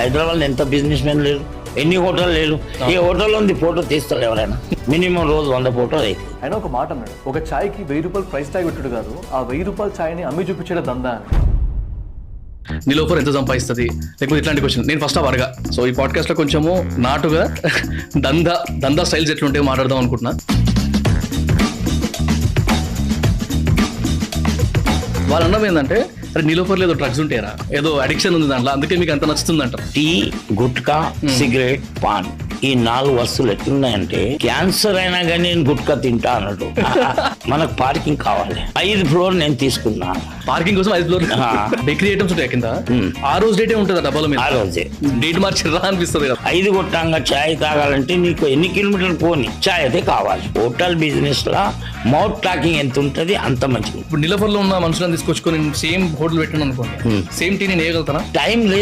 హైదరాబాద్ ఎంత business men లేరు, ఎన్ని హోటల్ లేరు. ఈ హోటల్ ఉంది ఫోటో తీస్తారు ఎవరైనా, మినిమం రోజు 100 ఫోటోలు అయితే. ఆయన ఒక మాట అన్నాడు, ఒక ఛాయ్కి 1000 రూపాయలు ప్రైస్ ట్యాగ్ పెట్టుడు కాదు, ఆ 1000 రూపాయల ఛాయ్ని అమ్మి చూపించడం దందా అని. నీలోఫర్ ఎంత సంపాదిస్తుంది లేకపోతే ఇట్లాంటి క్వశ్చన్ నేను ఫస్ట్ అడగా. సో ఈ పాడ్కాస్ట్ లో కొంచెము నాటుగా దందా స్టైల్స్ ఎట్లుంటే మాట్లాడదాం అనుకుంటున్నా. వాళ్ళ అన్నం ఏంటంటే, అరే నీలోఫర్లో ఏదో డ్రగ్స్ ఉంటాయరా, ఏదో అడిక్షన్ ఉంది దాంట్లో, అందుకే మీకు అంత నచ్చుతుంది అంటారు. టీ, గుట్కా, సిగరెట్, పాన్, ఈ 4 వస్తువులు ఎట్లున్నాయంటే క్యాన్సర్ అయినా కానీ నేను గుట్కా తింటా అన్నట్టు. మనకు పార్కింగ్ కావాలి, 5 ఫ్లోర్ నేను తీసుకున్నా. పార్కింగ్ కోసం 5 ఫ్లోర్ బేకరీ ఐటమ్స్ ఉంటాయి కింద. ఆ రోజు డేటే ఉంటుంది డబ్బాల మీద, ఆ రోజే డేట్ మార్చిరా అనిపిస్తుంది కదా. 5 కొట్టంగా చాయ్ తాగాలంటే నీకు ఎన్ని కిలోమీటర్లు పోని చాయ్ అయితే కావాలి. హోటల్ బిజినెస్ లా మౌత్ టాకింగ్ ఎంత ఉంటుంది అంత మంచిది. ఇప్పుడు నీలోఫర్ లో ఉన్న మనుషులను తీసుకొచ్చుకొని సేమ్ హోటల్ పెట్టాను అనుకోండి, సేమ్ టీ నేను వేయగలుగుతానా? టైం లేదు.